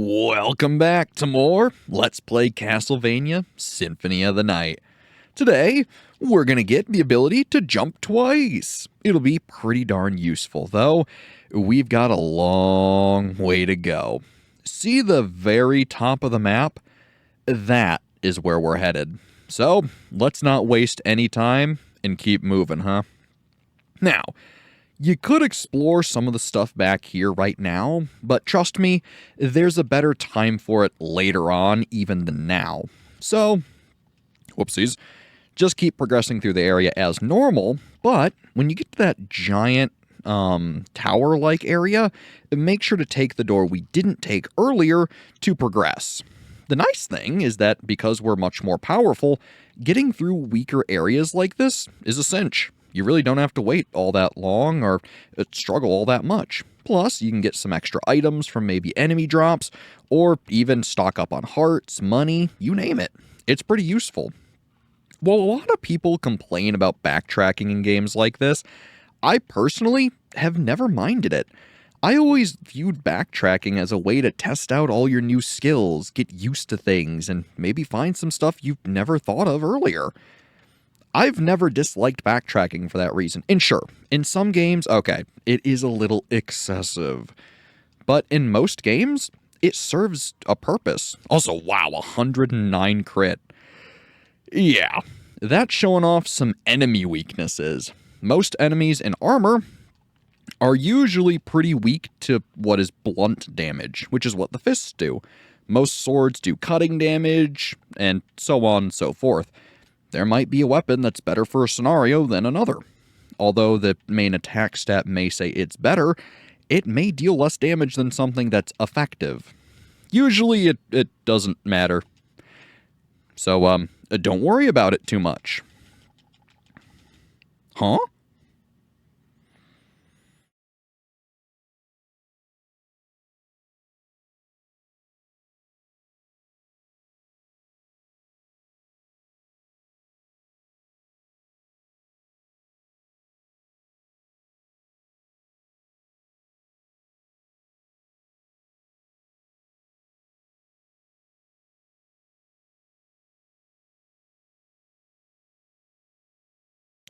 Welcome back to more Let's Play Castlevania Symphony of the Night. Today, we're going to get the ability to jump twice. It'll be pretty darn useful, though we've got a long way to go. See the very top of the map? That is where we're headed. So, let's not waste any time and keep moving, huh? Now, you could explore some of the stuff back here right now, but trust me, there's a better time for it later on even than now. So, whoopsies, just keep progressing through the area as normal, but when you get to that giant tower-like area, make sure to take the door we didn't take earlier to progress. The nice thing is that because we're much more powerful, getting through weaker areas like this is a cinch. You really don't have to wait all that long or struggle all that much. Plus, you can get some extra items from maybe enemy drops, or even stock up on hearts, money, you name it. It's pretty useful. While a lot of people complain about backtracking in games like this, I personally have never minded it. I always viewed backtracking as a way to test out all your new skills, get used to things, and maybe find some stuff you've never thought of earlier. I've never disliked backtracking for that reason. And sure, in some games, okay, it is a little excessive. But in most games, it serves a purpose. Also, wow, 109 crit. Yeah, that's showing off some enemy weaknesses. Most enemies in armor are usually pretty weak to what is blunt damage, which is what the fists do. Most swords do cutting damage, and so on and so forth. There might be a weapon that's better for a scenario than another. Although the main attack stat may say it's better, it may deal less damage than something that's effective. Usually it doesn't matter. So, don't worry about it too much. Huh?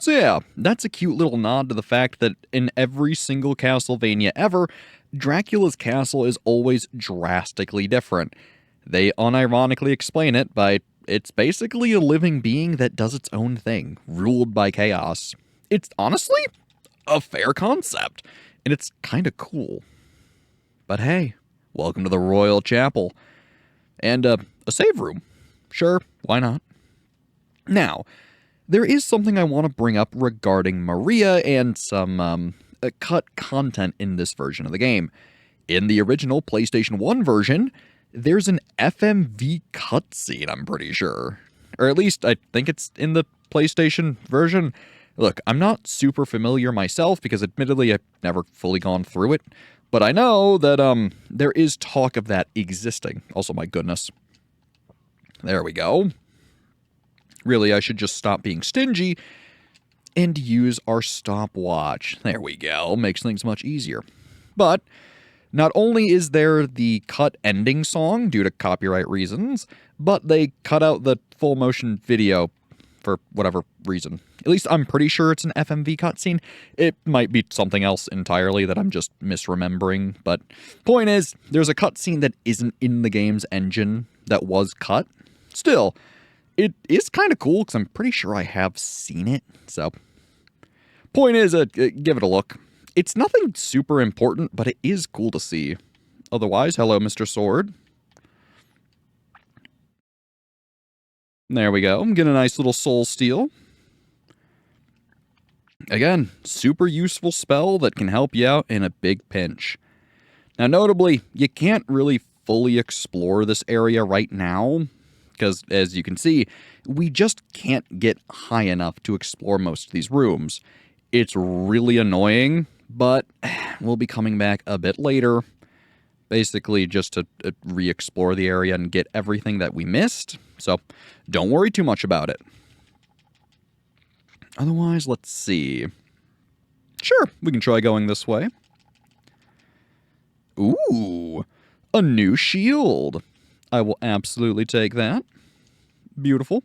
So yeah, that's a cute little nod to the fact that in every single Castlevania ever, Dracula's castle is always drastically different. They unironically explain it by it's basically a living being that does its own thing, ruled by chaos. It's honestly a fair concept, and it's kinda cool. But hey, welcome to the Royal Chapel. And a save room. Sure, why not? Now, there is something I want to bring up regarding Maria and some cut content in this version of the game. In the original PlayStation 1 version, there's an FMV cutscene, I'm pretty sure. Or at least I think it's in the PlayStation version. Look, I'm not super familiar myself because admittedly I've never fully gone through it. But I know that there is talk of that existing. Also, my goodness. There we go. Really, I should just stop being stingy and use our stopwatch. There we go. Makes things much easier. But not only is there the cut ending song due to copyright reasons, but they cut out the full motion video for whatever reason. At least I'm pretty sure it's an FMV cutscene. It might be something else entirely that I'm just misremembering. But point is, there's a cutscene that isn't in the game's engine that was cut. Still, it is kind of cool because I'm pretty sure I have seen it. So, point is, give it a look. It's nothing super important, but it is cool to see. Otherwise, hello, Mr. Sword. There we go. Get a nice little soul steal. Again, super useful spell that can help you out in a big pinch. Now, notably, you can't really fully explore this area right now, because, as you can see, we just can't get high enough to explore most of these rooms. It's really annoying, but we'll be coming back a bit later, basically just to re-explore the area and get everything that we missed, so don't worry too much about it. Otherwise, let's see. Sure, we can try going this way. Ooh, A new shield. I will absolutely take that. Beautiful.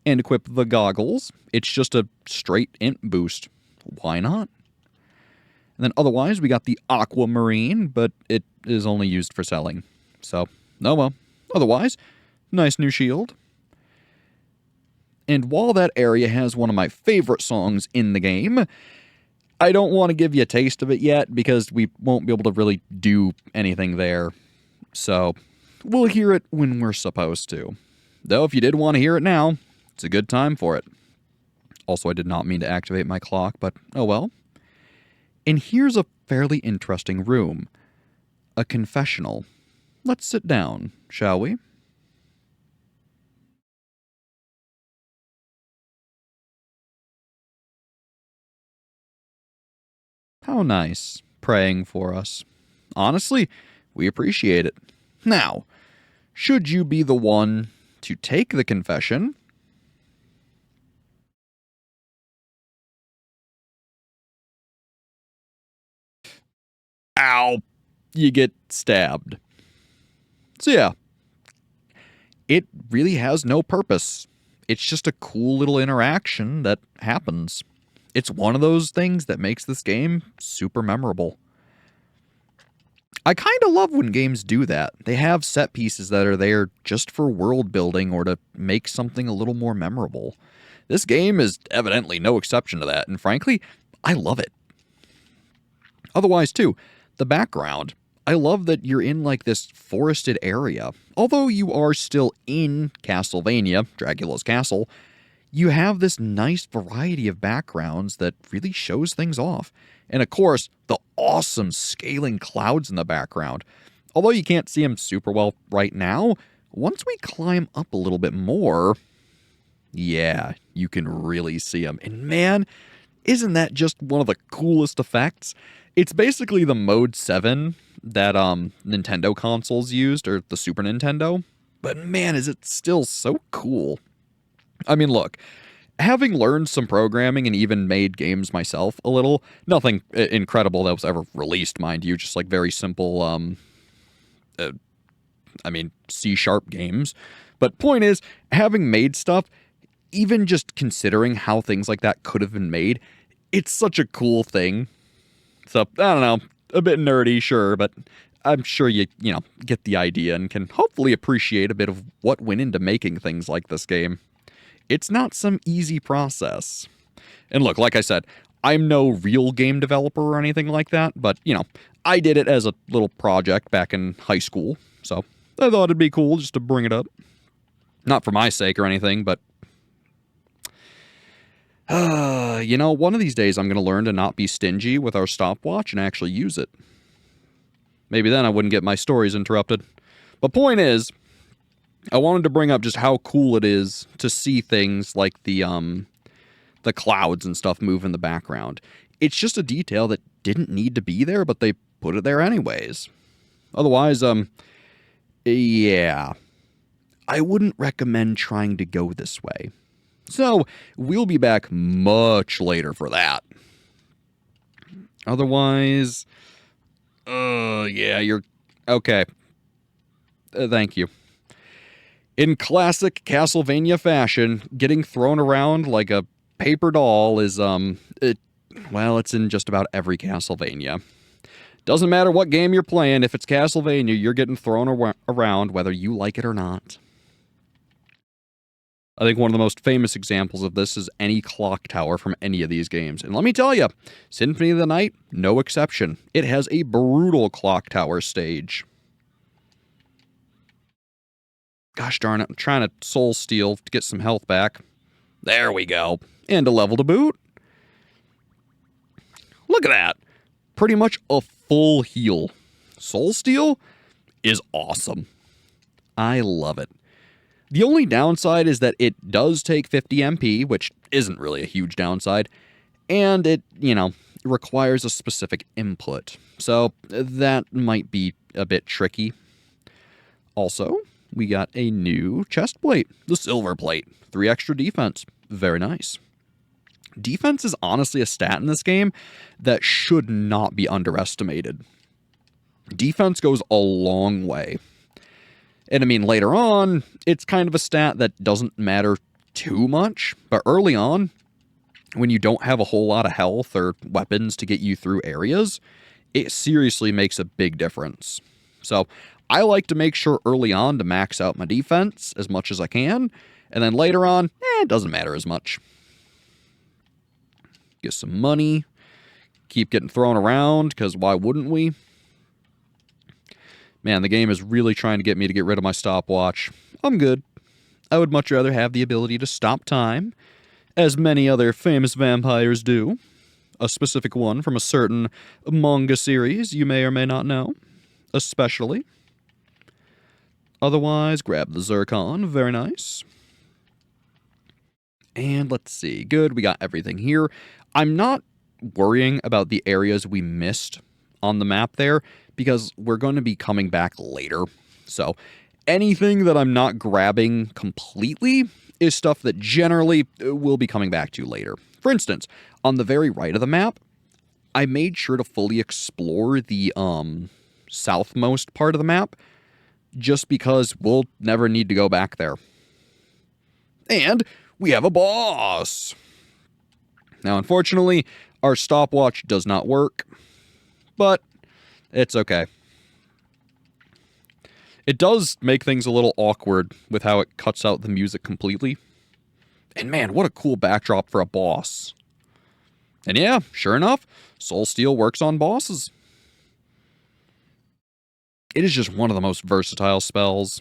And equip the goggles. It's just a straight int boost. Why not? And then otherwise, we got the aquamarine, but it is only used for selling. So, oh well. Otherwise, nice new shield. And while that area has one of my favorite songs in the game, I don't want to give you a taste of it yet because we won't be able to really do anything there. So, we'll hear it when we're supposed to. Though, if you did want to hear it now, it's a good time for it. Also, I did not mean to activate my clock, but oh well. And here's a fairly interesting room. A confessional. Let's sit down, shall we? How nice, praying for us. Honestly, we appreciate it. Now, should you be the one to take the confession, ow, you get stabbed. So yeah, it really has no purpose. It's just a cool little interaction that happens. It's one of those things that makes this game super memorable. I kind of love when games do that. They have set pieces that are there just for world building or to make something a little more memorable. This game is evidently no exception to that, and frankly, I love it. Otherwise, too, the background. I love that you're in like this forested area. Although you are still in Castlevania, Dracula's castle, you have this nice variety of backgrounds that really shows things off. And of course, the awesome scaling clouds in the background. Although you can't see them super well right now, once we climb up a little bit more, yeah, you can really see them. And man, isn't that just one of the coolest effects? It's basically the Mode 7 that Nintendo consoles used, or the Super Nintendo. But man, is it still so cool. I mean, look, having learned some programming and even made games myself a little, nothing incredible that was ever released, mind you, just like very simple, C-sharp games. But point is, having made stuff, even just considering how things like that could have been made, it's such a cool thing. So, I don't know, a bit nerdy, sure, but I'm sure you get the idea and can hopefully appreciate a bit of what went into making things like this game. It's not some easy process. And look, like I said, I'm no real game developer or anything like that, but, I did it as a little project back in high school, so I thought it'd be cool just to bring it up. Not for my sake or anything, but one of these days I'm going to learn to not be stingy with our stopwatch and actually use it. Maybe then I wouldn't get my stories interrupted. But point is, I wanted to bring up just how cool it is to see things like the clouds and stuff move in the background. It's just a detail that didn't need to be there, but they put it there anyways. Otherwise, yeah, I wouldn't recommend trying to go this way. So, we'll be back much later for that. Otherwise, yeah, you're okay. Thank you. In classic Castlevania fashion, getting thrown around like a paper doll is, it's in just about every Castlevania. Doesn't matter what game you're playing, if it's Castlevania, you're getting thrown around whether you like it or not. I think one of the most famous examples of this is any clock tower from any of these games. And let me tell you, Symphony of the Night, no exception. It has a brutal clock tower stage. Gosh darn it, I'm trying to soul steal to get some health back. There we go. And a level to boot. Look at that. Pretty much a full heal. Soul steal is awesome. I love it. The only downside is that it does take 50 MP, which isn't really a huge downside, and it, requires a specific input. So that might be a bit tricky. Also, we got a new chest plate, the silver plate, 3 extra defense. Very nice. Defense is honestly a stat in this game that should not be underestimated. defense goes a long way. And I mean, later on, it's kind of a stat that doesn't matter too much, but early on, when you don't have a whole lot of health or weapons to get you through areas, it seriously makes a big difference. So I like to make sure early on to max out my defense as much as I can, and then later on, it doesn't matter as much. Get some money, keep getting thrown around, because why wouldn't we? Man, the game is really trying to get me to get rid of my stopwatch. I'm good. I would much rather have the ability to stop time, as many other famous vampires do. A specific one from a certain manga series you may or may not know, especially. Otherwise, grab the Zircon. Very nice. And let's see. Good, we got everything here. I'm not worrying about the areas we missed on the map there, because we're going to be coming back later. So anything that I'm not grabbing completely is stuff that generally we'll be coming back to later. For instance, on the very right of the map, I made sure to fully explore the southmost part of the map, just because we'll never need to go back there. And we have a boss! Now, unfortunately, our stopwatch does not work, but it's okay. It does make things a little awkward with how it cuts out the music completely. And man, what a cool backdrop for a boss. And yeah, sure enough, Soul Steel works on bosses. It is just one of the most versatile spells.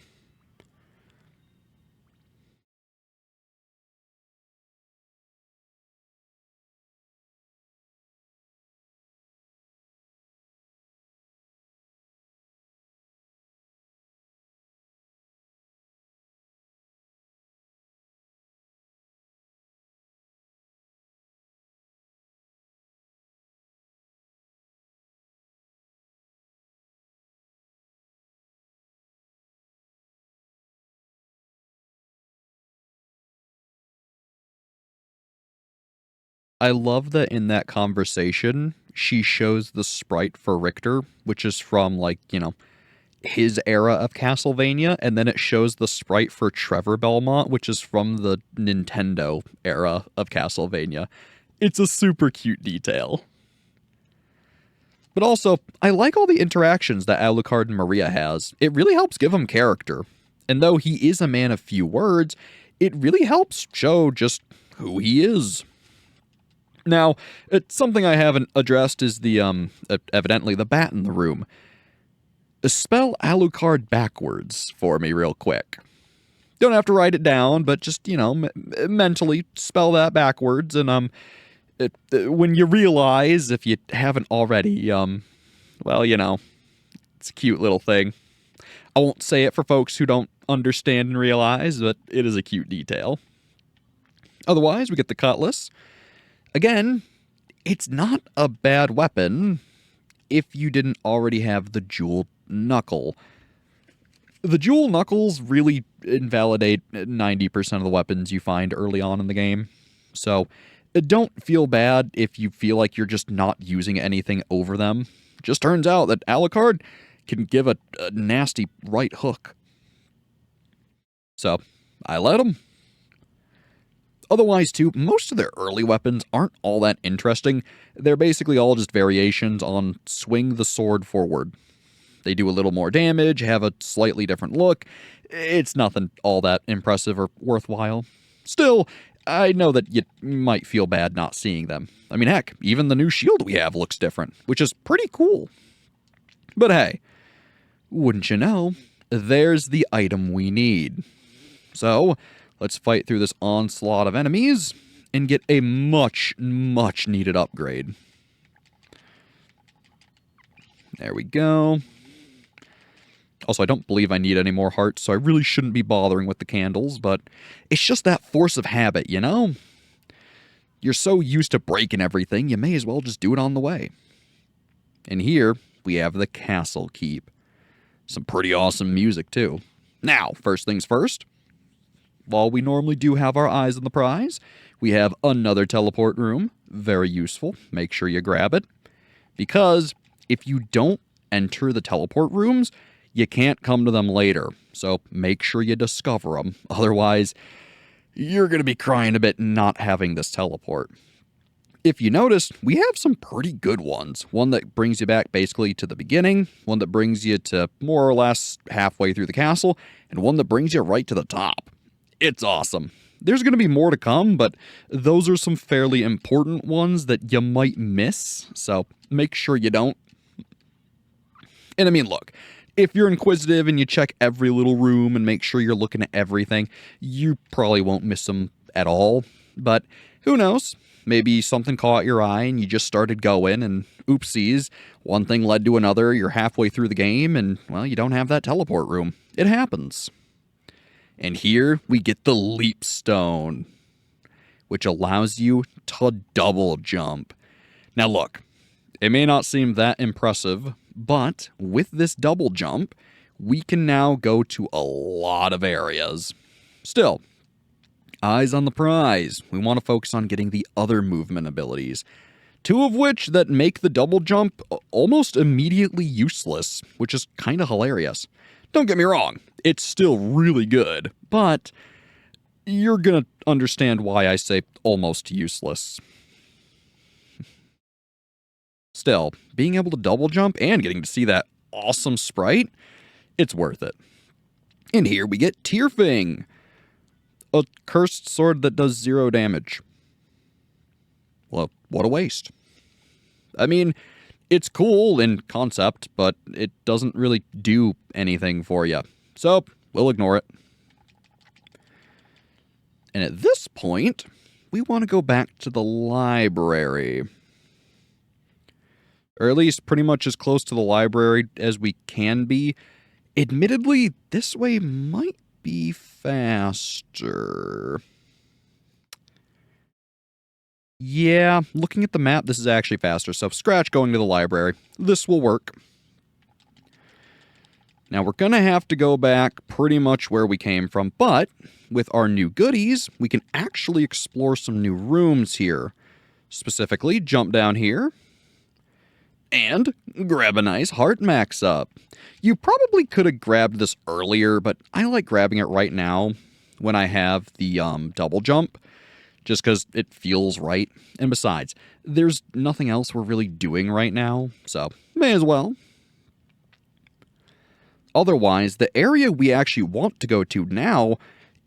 I love that in that conversation, she shows the sprite for Richter, which is from, like, you know, his era of Castlevania, and then it shows the sprite for Trevor Belmont, which is from the Nintendo era of Castlevania. It's a super cute detail. But also, I like all the interactions that Alucard and Maria has. It really helps give him character. And though he is a man of few words, it really helps show just who he is. Now, something I haven't addressed is the, evidently the bat in the room. Spell Alucard backwards for me real quick. Don't have to write it down, but just, you know, mentally spell that backwards, and, when you realize, if you haven't already, well, you know, it's a cute little thing. I won't say it for folks who don't understand and realize, but it is a cute detail. Otherwise, we get the cutlass. Again, it's not a bad weapon if you didn't already have the jeweled knuckle. The jewel knuckles really invalidate 90% of the weapons you find early on in the game. So don't feel bad if you feel like you're just not using anything over them. Just turns out that Alucard can give a nasty right hook. So I let him. Otherwise, too, most of their early weapons aren't all that interesting. They're basically all just variations on swing the sword forward. They do a little more damage, have a slightly different look. It's nothing all that impressive or worthwhile. Still, I know that you might feel bad not seeing them. I mean, heck, even the new shield we have looks different, which is pretty cool. But hey, wouldn't you know, there's the item we need. So let's fight through this onslaught of enemies and get a much, much needed upgrade. There we go. Also, I don't believe I need any more hearts, so I really shouldn't be bothering with the candles, but it's just that force of habit, you know? You're so used to breaking everything, you may as well just do it on the way. And here, we have the castle keep. Some pretty awesome music, too. Now, first things first, while we normally do have our eyes on the prize, we have another teleport room. Very useful. Make sure you grab it. Because if you don't enter the teleport rooms, you can't come to them later. So make sure you discover them. Otherwise, you're going to be crying a bit not having this teleport. If you notice, we have some pretty good ones. One that brings you back basically to the beginning, one that brings you to more or less halfway through the castle, and one that brings you right to the top. It's awesome. There's going to be more to come, but those are some fairly important ones that you might miss, so make sure you don't. And I mean, look, if you're inquisitive and you check every little room and make sure you're looking at everything, you probably won't miss them at all, but who knows? Maybe something caught your eye and you just started going and oopsies, one thing led to another, you're halfway through the game and, well, you don't have that teleport room. It happens. And here we get the leap stone, which allows you to double jump. Now look, it may not seem that impressive, but with this double jump, we can now go to a lot of areas. Still, eyes on the prize. We want to focus on getting the other movement abilities, two of which that make the double jump almost immediately useless, which is kind of hilarious. Don't get me wrong, it's still really good, but you're going to understand why I say almost useless. Still, being able to double jump and getting to see that awesome sprite, it's worth it. And here we get Tearfing, a cursed sword that does 0 damage. Well, what a waste. I mean, it's cool in concept, but it doesn't really do anything for you. So, we'll ignore it. And at this point, we want to go back to the library. Or at least pretty much as close to the library as we can be. Admittedly, this way might be faster. Yeah, looking at the map, this is actually faster, so scratch going to the library. This will work. Now, we're going to have to go back pretty much where we came from, but with our new goodies, we can actually explore some new rooms here. Specifically, jump down here and grab a nice heart max up. You probably could have grabbed this earlier, but I like grabbing it right now when I have the double jump, just because it feels right. And besides, there's nothing else we're really doing right now, so may as well. Otherwise, the area we actually want to go to now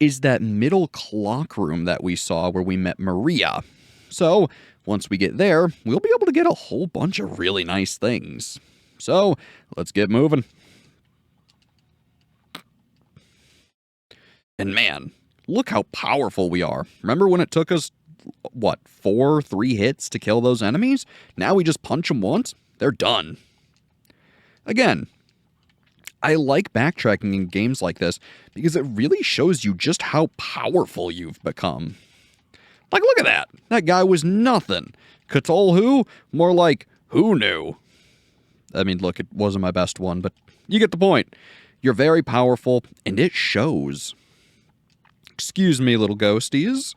is that middle clock room that we saw where we met Maria. So, once we get there, we'll be able to get a whole bunch of really nice things. So, let's get moving. And man, look how powerful we are. Remember when it took us, what, 3 hits to kill those enemies? Now we just punch them once, they're done. Again, I like backtracking in games like this because it really shows you just how powerful you've become. Like, look at that. That guy was nothing. Cthulhu who? More like, who knew? I mean, look, it wasn't my best one, but you get the point. You're very powerful, and it shows. Excuse me, little ghosties.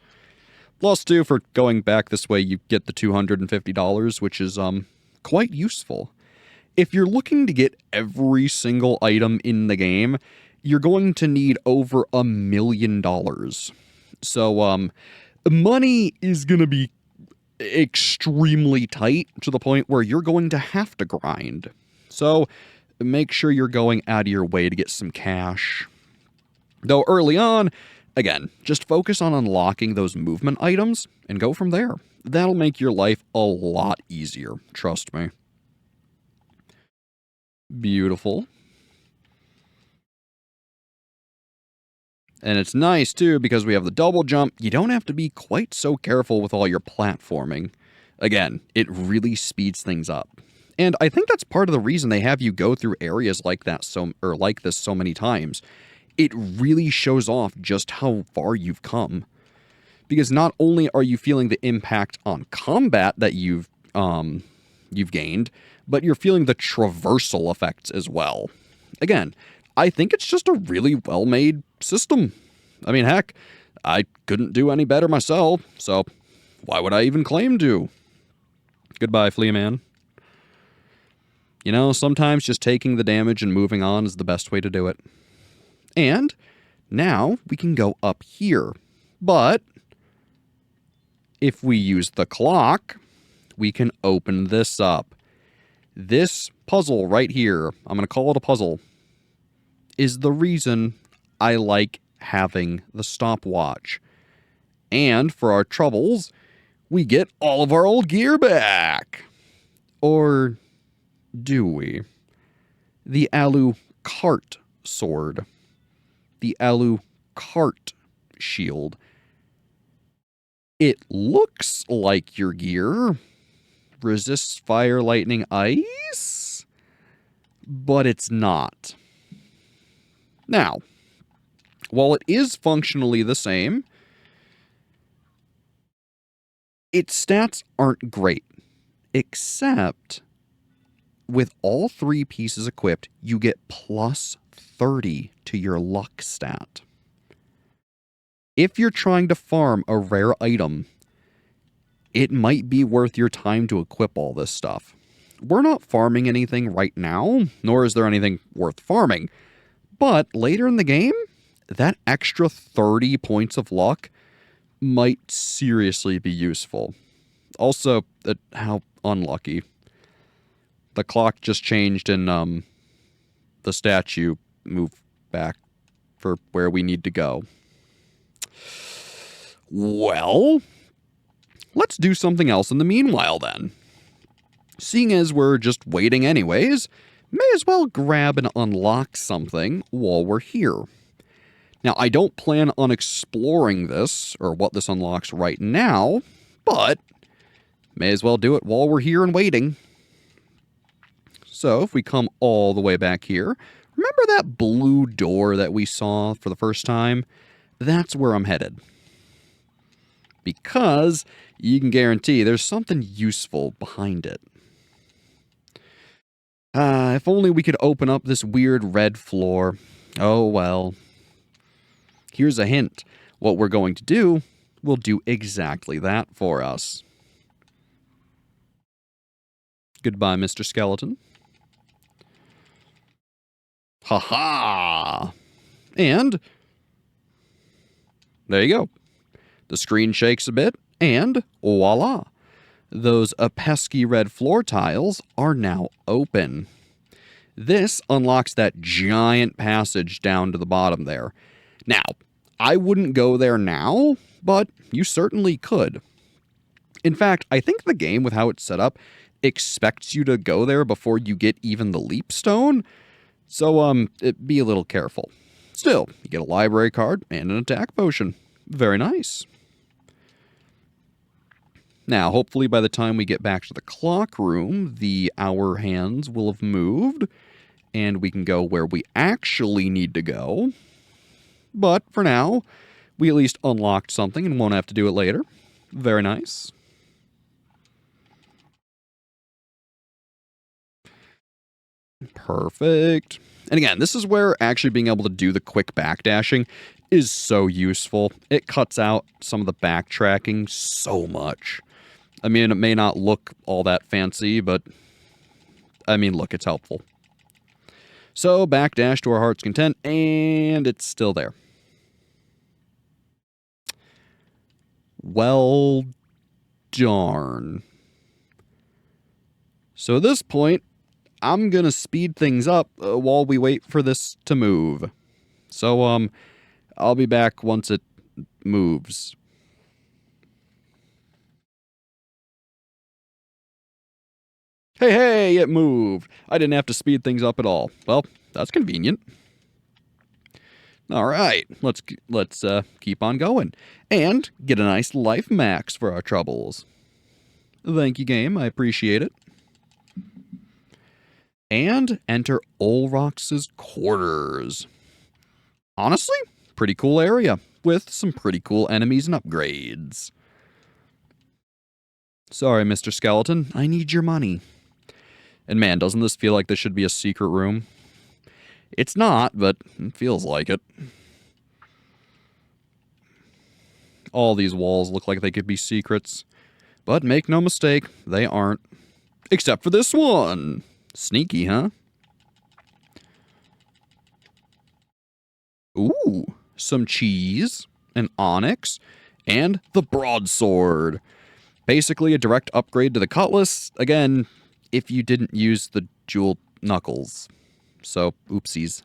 +2 for going back this way, you get the $250, which is, quite useful. If you're looking to get every single item in the game, you're going to need over $1 million. So, money is going to be extremely tight to the point where you're going to have to grind. So, make sure you're going out of your way to get some cash. Though early on, again, just focus on unlocking those movement items and go from there. That'll make your life a lot easier, trust me. Beautiful. And it's nice, too, because we have the double jump. You don't have to be quite so careful with all your platforming. Again, it really speeds things up. And I think that's part of the reason they have you go through areas like that like this so many times. It really shows off just how far you've come. Because not only are you feeling the impact on combat that you've gained, but you're feeling the traversal effects as well. Again, I think it's just a really well-made system. I mean, heck, I couldn't do any better myself, so why would I even claim to? Goodbye, Flea Man. You know, sometimes just taking the damage and moving on is the best way to do it. And now we can go up here. But if we use the clock, we can open this up. This puzzle right here, I'm going to call it a puzzle, is the reason I like having the stopwatch. And for our troubles, we get all of our old gear back. Or do we? The Alucard sword. The Alucard shield. It looks like your gear. Resists fire, lightning, ice. But it's not. Now, while it is functionally the same, its stats aren't great. Except, with all 3 pieces equipped, you get plus 30 to your luck stat. If you're trying to farm a rare item, it might be worth your time to equip all this stuff. We're not farming anything right now, nor is there anything worth farming. But later in the game, that extra 30 points of luck might seriously be useful. Also, how unlucky. The clock just changed and the statue moved back for where we need to go. Well, let's do something else in the meanwhile then. Seeing as we're just waiting anyways, may as well grab and unlock something while we're here. Now, I don't plan on exploring this, or what this unlocks right now, but may as well do it while we're here and waiting. So, if we come all the way back here, remember that blue door that we saw for the first time? That's where I'm headed. Because you can guarantee there's something useful behind it. If only we could open up this weird red floor. Oh well. Here's a hint. What we're going to do will do exactly that for us. Goodbye, Mr. Skeleton. Ha-ha! And there you go. The screen shakes a bit, and voila! Those pesky red floor tiles are now open. This unlocks that giant passage down to the bottom there. Now, I wouldn't go there now, but you certainly could. In fact, I think the game, with how it's set up, expects you to go there before you get even the leap stone. So, be a little careful. Still, you get a library card and an attack potion. Very nice. Now, hopefully by the time we get back to the clock room, the hour hands will have moved, and we can go where we actually need to go. But for now, we at least unlocked something and won't have to do it later. Very nice. Perfect. And again, this is where actually being able to do the quick backdashing is so useful. It cuts out some of the backtracking so much. I mean, it may not look all that fancy, but I mean, look, it's helpful. So, backdash to our heart's content, and it's still there. Well, darn. So at this point, I'm going to speed things up while we wait for this to move. So, I'll be back once it moves. Hey, it moved. I didn't have to speed things up at all. Well, that's convenient. All right, let's keep on going and get a nice life max for our troubles. Thank you, game. I appreciate it. And enter Olrox's quarters. Honestly, pretty cool area with some pretty cool enemies and upgrades. Sorry, Mr. Skeleton, I need your money. And man, doesn't this feel like this should be a secret room? It's not, but it feels like it. All these walls look like they could be secrets. But make no mistake, they aren't. Except for this one. Sneaky, huh? Ooh, some cheese, an onyx, and the broadsword. Basically a direct upgrade to the cutlass. Again, if you didn't use the jewel knuckles. So, oopsies.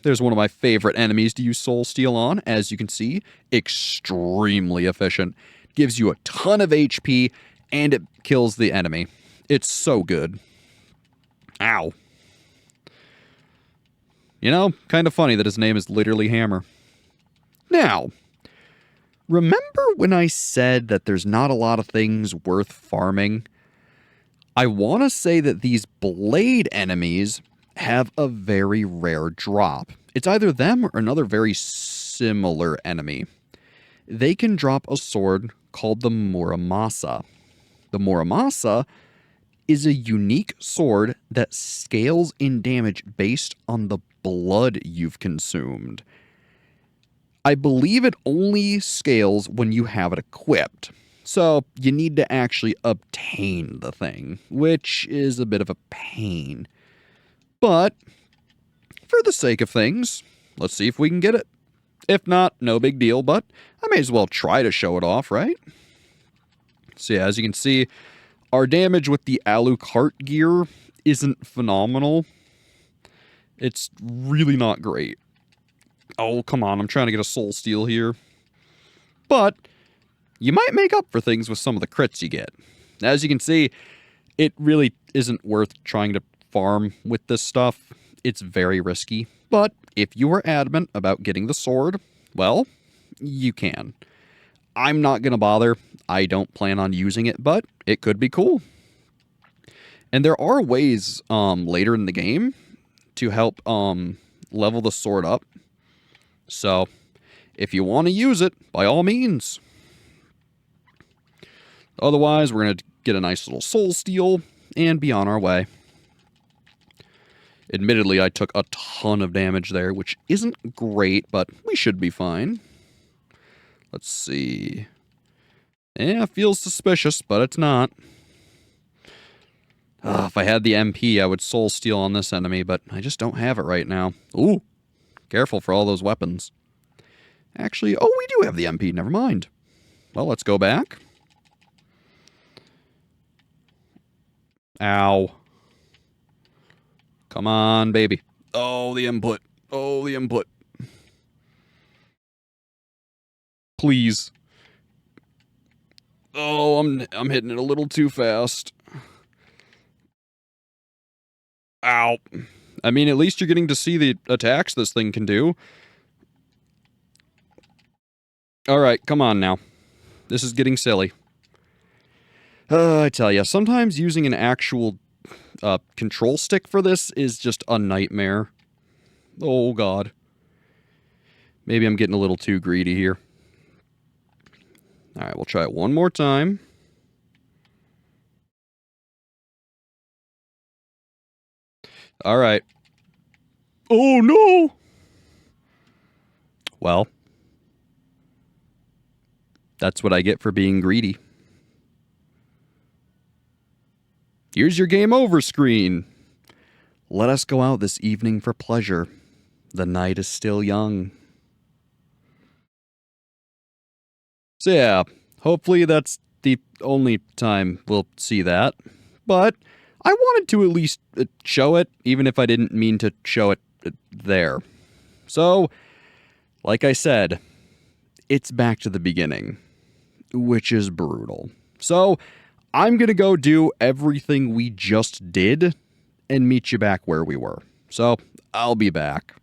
There's one of my favorite enemies to use Soul Steal on. As you can see, extremely efficient. Gives you a ton of HP, and it kills the enemy. It's so good. Ow. You know, kind of funny that his name is literally Hammer. Now, remember when I said that there's not a lot of things worth farming? I want to say that these blade enemies have a very rare drop. It's either them or another very similar enemy. They can drop a sword called the Muramasa. The Muramasa is a unique sword that scales in damage based on the blood you've consumed. I believe it only scales when you have it equipped. So you need to actually obtain the thing, which is a bit of a pain. But for the sake of things, let's see if we can get it. If not, no big deal, but I may as well try to show it off, right? So yeah, as you can see, our damage with the Alucard gear isn't phenomenal. It's really not great. Oh, come on, I'm trying to get a soul steal here. But you might make up for things with some of the crits you get. As you can see, it really isn't worth trying to farm with this stuff. It's very risky. But if you are adamant about getting the sword, well, you can. I'm not going to bother. I don't plan on using it, but it could be cool. And there are ways later in the game to help level the sword up. So if you want to use it, by all means. Otherwise, we're going to get a nice little soul steal and be on our way. Admittedly, I took a ton of damage there, which isn't great, but we should be fine. Let's see. Yeah, feels suspicious, but it's not. If I had the MP, I would soul steal on this enemy, but I just don't have it right now. Ooh, careful for all those weapons. Actually, oh, we do have the MP, never mind. Well, let's go back. Ow. Come on, baby. Oh, the input. Oh, the input. Please. Oh, I'm hitting it a little too fast. Ow. I mean, at least you're getting to see the attacks this thing can do. Alright, come on now. This is getting silly. I tell ya, sometimes using an actual control stick for this is just a nightmare. Oh, God. Maybe I'm getting a little too greedy here. Alright, we'll try it one more time. Alright. Oh, no! Well, that's what I get for being greedy. Here's your game over screen. Let us go out this evening for pleasure. The night is still young. So yeah, hopefully that's the only time we'll see that. But I wanted to at least show it, even if I didn't mean to show it there. So, like I said, it's back to the beginning, which is brutal. So, I'm going to go do everything we just did and meet you back where we were. So, I'll be back.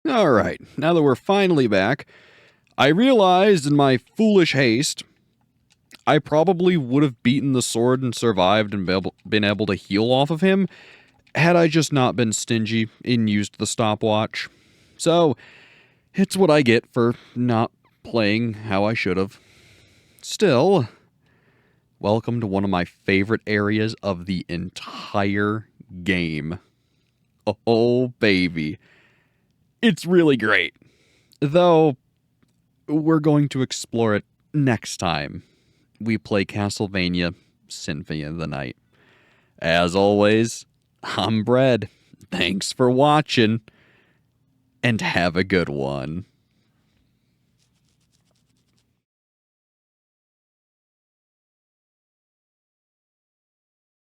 Alright, now that we're finally back, I realized in my foolish haste, I probably would have beaten the sword and survived and been able to heal off of him had I just not been stingy and used the stopwatch. So, it's what I get for not playing how I should have. Still, welcome to one of my favorite areas of the entire game. Oh, baby. It's really great. Though, we're going to explore it next time we play Castlevania Symphony of the Night. As always, I'm Bread. Thanks for watching, and have a good one.